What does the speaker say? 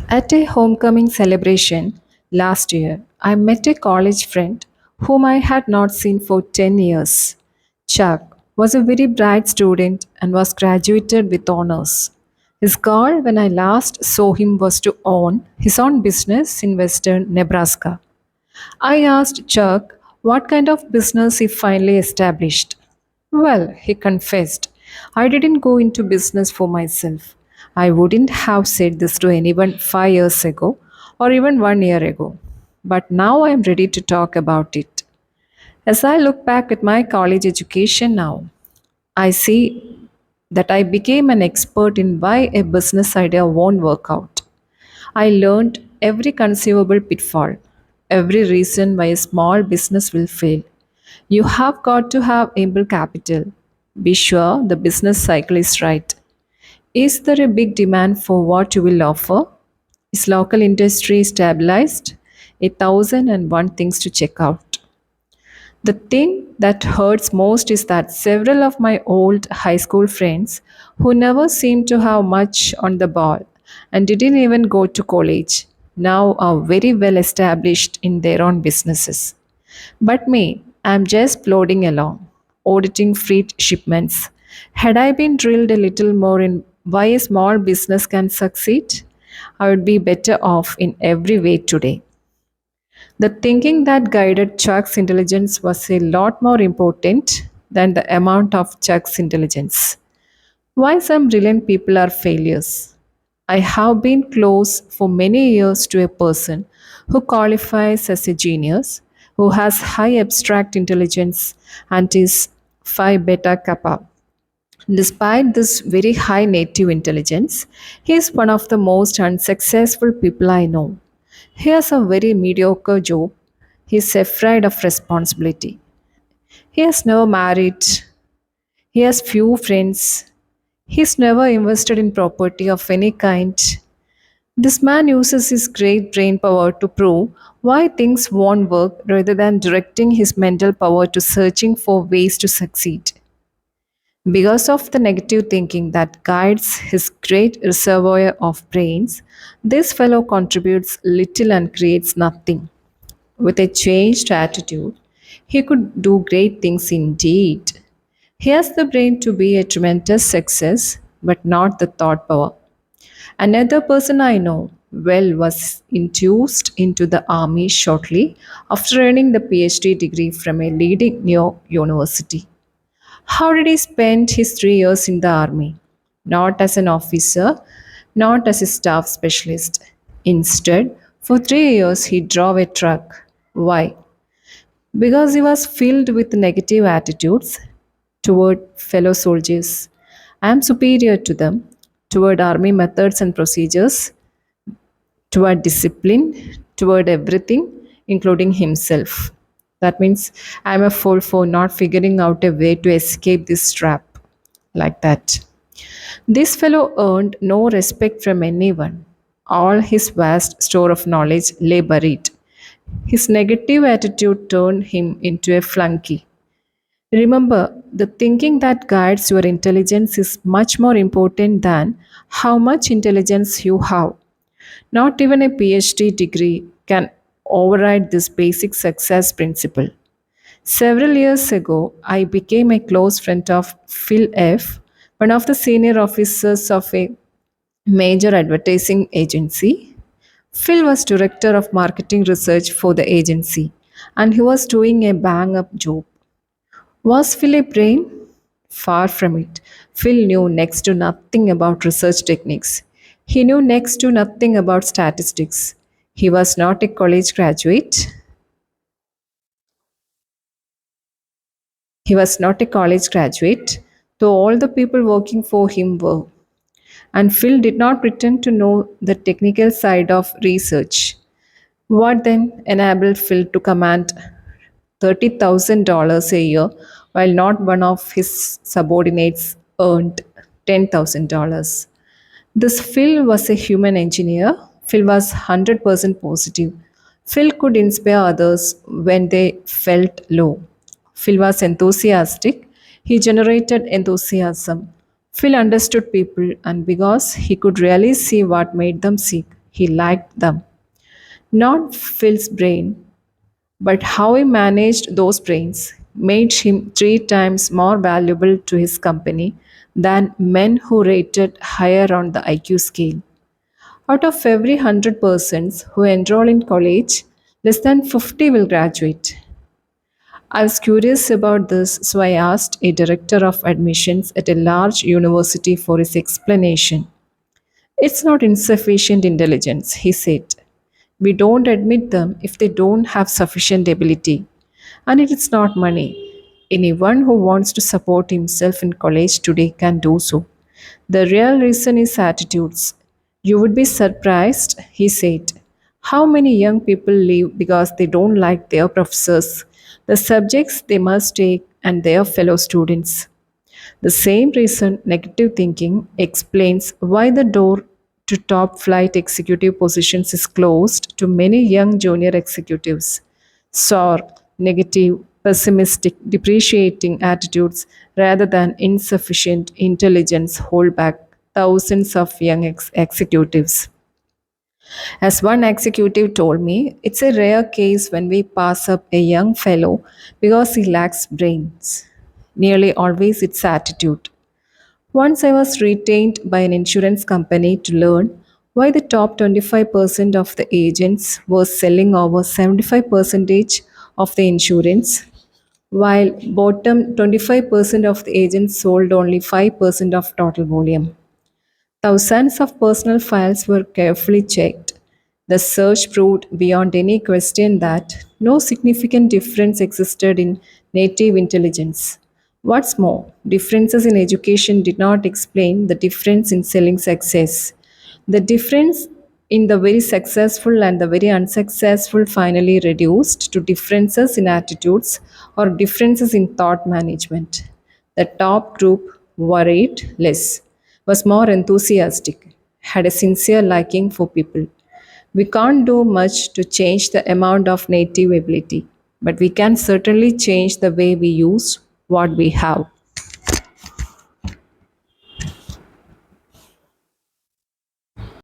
At a homecoming celebration last year, I met a college friend whom I had not seen for 10 years. Chuck was a very bright student and was graduated with honors. His goal when I last saw him was to own his own business in western Nebraska. I asked Chuck what kind of business he finally established. Well, he confessed, I didn't go into business for myself. I wouldn't have said this to anyone 5 years ago or even 1 year ago. But now I am ready to talk about it. As I look back at my college education now, I see that I became an expert in why a business idea won't work out. I learned every conceivable pitfall, every reason why a small business will fail. You have got to have ample capital. Be sure the business cycle is right. Is there a big demand for what you will offer? Is local industry stabilized? 1001 things to check out. The thing that hurts most is that several of my old high school friends who never seemed to have much on the ball and didn't even go to college now are very well established in their own businesses. But me, I'm just plodding along, auditing freight shipments. Had I been drilled a little more in why a small business can succeed, I would be better off in every way today. The thinking that guided Chuck's intelligence was a lot more important than the amount of Chuck's intelligence. Why some brilliant people are failures. I have been close for many years to a person who qualifies as a genius, who has high abstract intelligence and is Phi Beta Kappa. Despite this very high native intelligence, he is one of the most unsuccessful people I know. He has a very mediocre job. He is afraid of responsibility. He has never married. He has few friends. He's never invested in property of any kind. This man uses his great brain power to prove why things won't work rather than directing his mental power to searching for ways to succeed. Because of the negative thinking that guides his great reservoir of brains, this fellow contributes little and creates nothing. With a changed attitude, he could do great things indeed. He has the brain to be a tremendous success, but not the thought power. Another person I know well was induced into the army shortly after earning the PhD degree from a leading New York university. How did he spend his 3 years in the army? Not as an officer, not as a staff specialist. Instead, for 3 years he drove a truck. Why? Because he was filled with negative attitudes toward fellow soldiers. I am superior to them, toward army methods and procedures, toward discipline, toward everything, including himself. That means I'm a fool for not figuring out a way to escape this trap. Like that. This fellow earned no respect from anyone. All his vast store of knowledge lay buried. His negative attitude turned him into a flunky. Remember, the thinking that guides your intelligence is much more important than how much intelligence you have. Not even a PhD degree can override this basic success principle. Several years ago, I became a close friend of Phil F., one of the senior officers of a major advertising agency. Phil was director of marketing research for the agency, and he was doing a bang up job. Was Phil a brain? Far from it. Phil knew next to nothing about research techniques. He knew next to nothing about statistics. He was not a college graduate. He was not a college graduate, though all the people working for him were. And Phil did not pretend to know the technical side of research. What then enabled Phil to command $30,000 a year while not one of his subordinates earned $10,000? This Phil was a human engineer. Phil was 100% positive. Phil could inspire others when they felt low. Phil was enthusiastic. He generated enthusiasm. Phil understood people, and because he could really see what made them sick, he liked them. Not Phil's brain, but how he managed those brains made him 3 times more valuable to his company than men who rated higher on the IQ scale. Out of every 100 persons who enroll in college, less than 50 will graduate. I was curious about this, so I asked a director of admissions at a large university for his explanation. It's not insufficient intelligence, he said. We don't admit them if they don't have sufficient ability. And it is not money. Anyone who wants to support himself in college today can do so. The real reason is attitudes. You would be surprised, he said, how many young people leave because they don't like their professors, the subjects they must take, and their fellow students. The same reason negative thinking explains why the door to top flight executive positions is closed to many young junior executives. Sour, negative, pessimistic, depreciating attitudes rather than insufficient intelligence hold back thousands of young executives. As one executive told me, it's a rare case when we pass up a young fellow because he lacks brains. Nearly always it's attitude. Once I was retained by an insurance company to learn why the top 25% of the agents were selling over 75% of the insurance, while bottom 25% of the agents sold only 5% of total volume. Thousands of personal files were carefully checked. The search proved beyond any question that no significant difference existed in native intelligence. What's more, differences in education did not explain the difference in selling success. The difference in the very successful and the very unsuccessful finally reduced to differences in attitudes or differences in thought management. The top group worried less, was more enthusiastic, had a sincere liking for people. We can't do much to change the amount of native ability, but we can certainly change the way we use what we have.